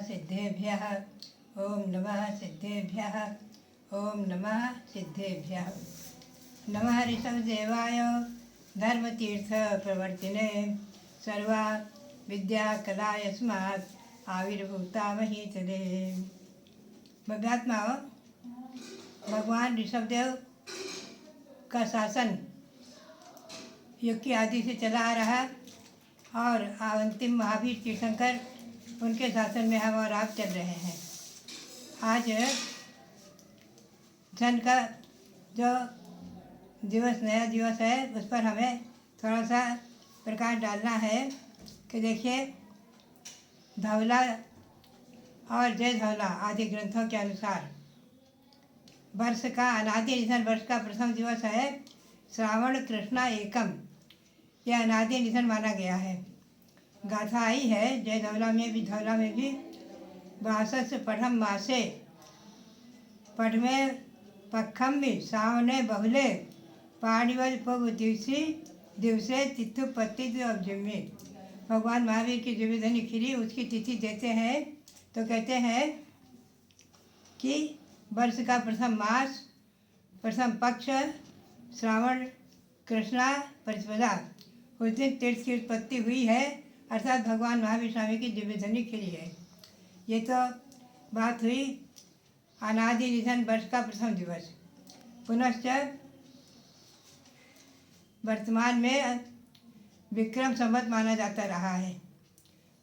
सिद्धेभ्यः। ओम नमः सिद्धेभ्यः। ओम नमः सिद्धेभ्यः। नमः ऋषभदेवाय धर्मतीर्थ प्रवर्तिने सर्वा विद्याकलायस्मात् आविर्भूता महीतले। भव्यात्माओं, भगवान ऋषभदेव का शासन युग की आदि से चला आ रहा और अंतिम महावीर तीर्थंकर उनके शासन में हम और आप चल रहे हैं। आज धन का जो दिवस नया दिवस है उस पर हमें थोड़ा सा प्रकाश डालना है कि देखिए, धवला और जय धवला आदि ग्रंथों के अनुसार वर्ष का अनादि निधन वर्ष का प्रथम दिवस है श्रावण कृष्णा एकम। यह अनादि निधन माना गया है। गाथा आई है जय धवला में भी वासस पढ़म मासे पढ़मे पखम भी सावने बहुले पाणिवल पव दिवसे तिथु पत्ति अब जिम्मे। भगवान महावीर की जीवधनी खिरी उसकी तिथि देते हैं तो कहते हैं कि वर्ष का प्रथम मास प्रथम पक्ष श्रावण कृष्णा प्रतिपदा उस दिन तीर्थ की उत्पत्ति हुई है, अर्थात भगवान महावीर स्वामी की दिव्यधनी खिली है। ये तो बात हुई अनादि निधन वर्ष का प्रथम दिवस। पुनश्च वर्तमान में विक्रम संवत माना जाता रहा है।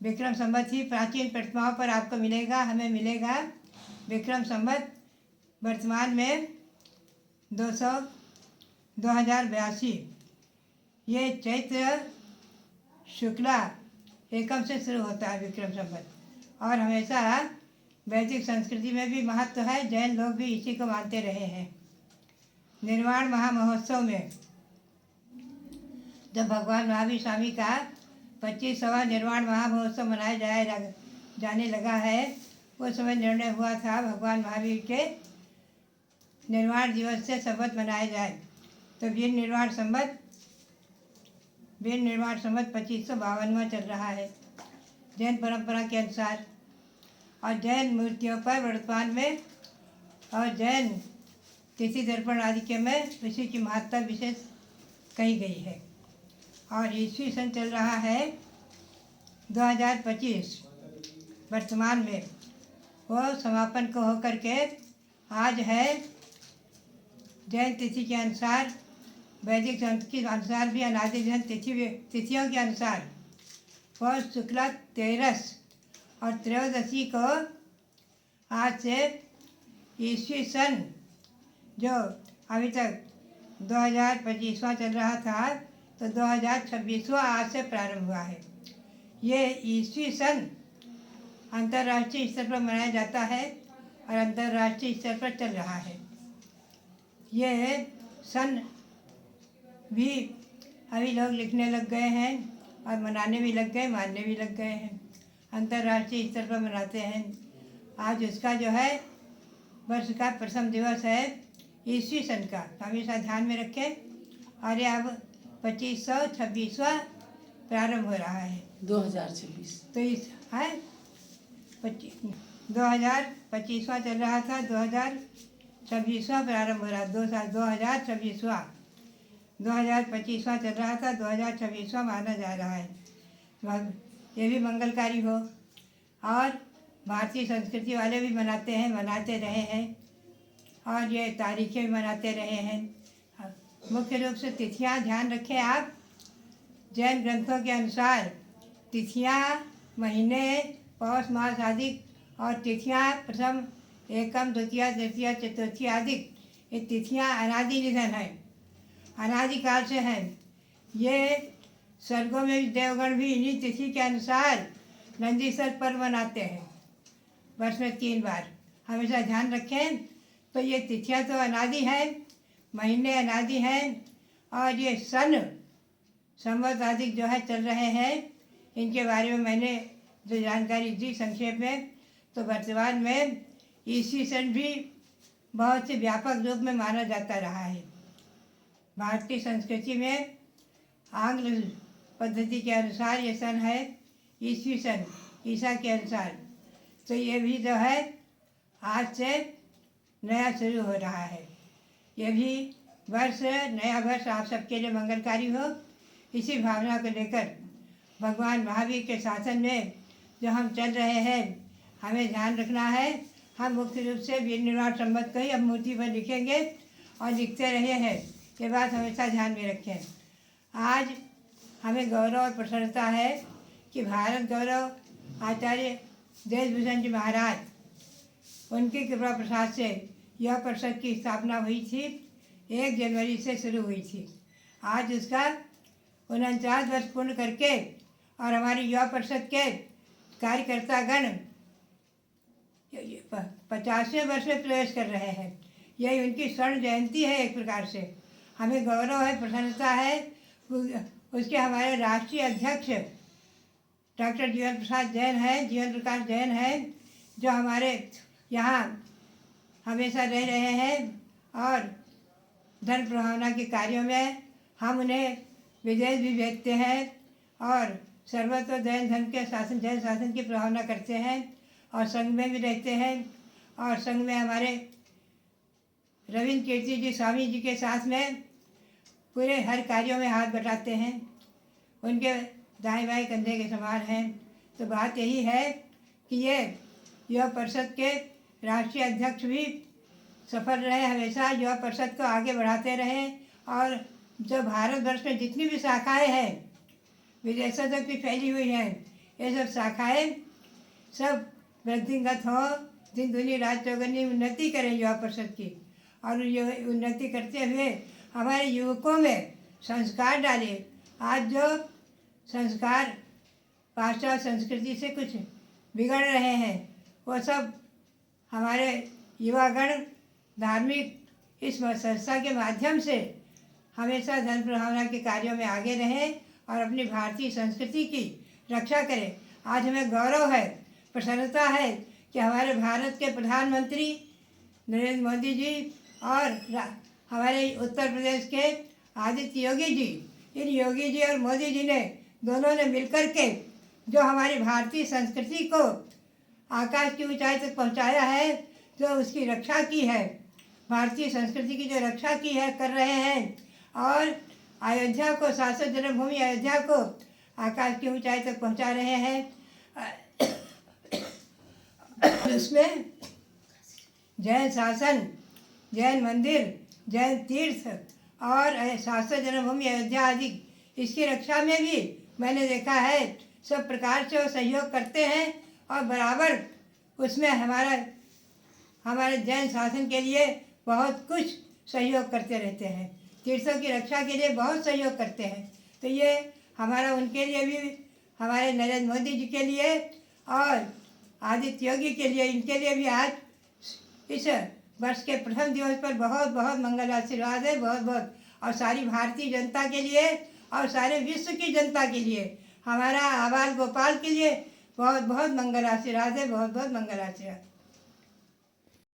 विक्रम संवत ही प्राचीन प्रतिमाओं पर आपको मिलेगा, हमें मिलेगा विक्रम संवत वर्तमान में 2082। ये चैत्र शुक्ला एकम से शुरू होता है विक्रम संवत और हमेशा वैदिक संस्कृति में भी महत्व है। जैन लोग भी इसी को मानते रहे हैं। निर्वाण महामहोत्सव में जब भगवान महावीर स्वामी का 25वां निर्वाण महामहोत्सव मनाया जाने लगा है, उस समय निर्णय हुआ था भगवान महावीर के निर्वाण दिवस से संवत मनाया जाए। तो वीर निर्वाण संवत 2552वां चल रहा है जैन परंपरा के अनुसार। और जैन मूर्तियों पर वर्तमान में और जैन तिथि दर्पण आदि के में इसी की महत्ता विशेष कही गई है। और ईस्वी सन चल रहा है 2025 वर्तमान में। वो समापन को होकर के आज है जैन तिथि के अनुसार, वैदिक संस्कृति के अनुसार भी अनादि जैन तिथियों के अनुसार वो शुक्ला 13 और त्रयोदशी को आज से ईस्वी सन जो अभी तक 2025वां चल रहा था तो 2026वां आज से प्रारंभ हुआ है। ये ईस्वी सन अंतर्राष्ट्रीय स्तर पर मनाया जाता है और अंतर्राष्ट्रीय स्तर पर चल रहा है। ये सन भी अभी लोग लिखने लग गए हैं और मनाने भी लग गए, मानने भी लग गए हैं। अंतर्राष्ट्रीय स्तर पर मनाते हैं। आज उसका जो है वर्ष का प्रथम दिवस है ईस्वी सन का, तो हमेशा ध्यान में रखें। और ये अब 2526वां प्रारंभ हो रहा है 2026। तो इस है 2025वां चल रहा था, 2026वां प्रारंभ हो रहा है। 2026वां 2025वां चल रहा था, 2026वां माना जा रहा है। ये भी मंगलकारी हो। और भारतीय संस्कृति वाले भी मनाते हैं, मनाते रहे हैं और ये तारीखें भी मनाते रहे हैं। मुख्य रूप से तिथियां ध्यान रखें आप। जैन ग्रंथों के अनुसार तिथियां महीने पौष मास आदि और तिथियां प्रथम एकम द्वितीया तृतीया चतुर्थी आदि ये तिथियां अनादि निधन है, अनादिकाल से हैं। ये स्वर्गों में भी देवगण भी इन्हीं तिथि के अनुसार नंदीश्वर पर्व मनाते हैं वर्ष में 3 बार। हमेशा ध्यान रखें। तो ये तिथियां तो अनादि हैं, महीने अनादि हैं और ये सन संवत आदि जो है चल रहे हैं, इनके बारे में मैंने जो जानकारी दी संक्षेप में। तो वर्तमान में ईस्वी सन भी बहुत से व्यापक रूप में माना जाता रहा है। भारतीय संस्कृति में आंग्ल पद्धति के अनुसार ये सन है ईस्वी सन ईसा के अनुसार तो ये भी जो है आज से नया शुरू हो रहा है। ये भी नया वर्ष आप सबके लिए मंगलकारी हो। इसी भावना को लेकर भगवान महावीर के शासन में जो हम चल रहे हैं, हमें ध्यान रखना है। हम मुख्य रूप से वीर निर्वाण संवत को ही अब मूर्ति पर लिखेंगे और लिखते रहे हैं। ये बात हमेशा ध्यान में रखें। आज हमें गौरव और प्रसन्नता है कि भारत गौरव आचार्य देशभूषण जी महाराज उनकी कृपा प्रसाद से यह परिषद की स्थापना हुई थी। 1 जनवरी से शुरू हुई थी। आज उसका 49 वर्ष पूर्ण करके और हमारी युवा परिषद के कार्यकर्तागण 50वें वर्ष में प्रवेश कर रहे हैं। यही उनकी स्वर्ण जयंती है। एक प्रकार से हमें गौरव है, प्रसन्नता है। उसके हमारे राष्ट्रीय अध्यक्ष डॉक्टर जीवन प्रसाद जैन हैं, जीवन प्रकाश जैन हैं, जो हमारे यहाँ हमेशा रह रहे हैं और धन प्रभावना के कार्यों में हम उन्हें विदेश भी भेजते हैं और सर्वत्र जैन धर्म के शासन, जैन शासन की प्रभावना करते हैं और संघ में भी रहते हैं। और संघ में हमारे रविंद्र कीर्ति जी स्वामी जी के साथ में पूरे हर कार्यों में हाथ बटाते हैं। उनके दाएं बाएं कंधे के समान हैं। तो बात यही है कि ये युवा परिषद के राष्ट्रीय अध्यक्ष भी सफल रहे, हमेशा युवा परिषद को आगे बढ़ाते रहें। और जो भारतवर्ष में जितनी भी शाखाएं हैं, विदेशों तक भी फैली हुई हैं, ये सब शाखाएं सब वृद्धिंगत हों, दिन दुनी रात चौगुनी उन्नति करें युवा परिषद की। और ये उन्नति करते हुए हमारे युवकों में संस्कार डालें। आज जो संस्कार पाश्चात्य संस्कृति से कुछ बिगड़ रहे हैं, वो सब हमारे युवागण धार्मिक इस संस्था के माध्यम से हमेशा धर्म प्रभावना के कार्यों में आगे रहें और अपनी भारतीय संस्कृति की रक्षा करें। आज हमें गौरव है, प्रसन्नता है कि हमारे भारत के प्रधानमंत्री नरेंद्र मोदी जी और हमारे उत्तर प्रदेश के आदित्य योगी जी, इन योगी जी और मोदी जी ने दोनों ने मिलकर के जो हमारी भारतीय संस्कृति को आकाश की ऊंचाई तक पहुंचाया है, जो उसकी रक्षा की है, भारतीय संस्कृति की जो रक्षा की है, कर रहे हैं। और अयोध्या को, शाश्वत जन्मभूमि अयोध्या को आकाश की ऊंचाई तक पहुंचा रहे हैं। उसमें जैन शासन, जैन मंदिर, जैन तीर्थ और शाश्वत जन्मभूमि अयोध्या आदि, इसकी रक्षा में भी मैंने देखा है सब प्रकार से वो सहयोग करते हैं और बराबर उसमें हमारे जैन शासन के लिए बहुत कुछ सहयोग करते रहते हैं। तीर्थों की रक्षा के लिए बहुत सहयोग करते हैं। तो ये हमारा उनके लिए भी, हमारे नरेंद्र मोदी जी के लिए और आदित्य योगी के लिए, इनके लिए भी आज इस वर्ष के प्रथम दिवस पर बहुत बहुत मंगल आशीर्वाद है, बहुत बहुत। और सारी भारतीय जनता के लिए और सारे विश्व की जनता के लिए, हमारा आबाल गोपाल के लिए बहुत बहुत मंगल आशीर्वाद है, बहुत बहुत मंगल आशीर्वाद।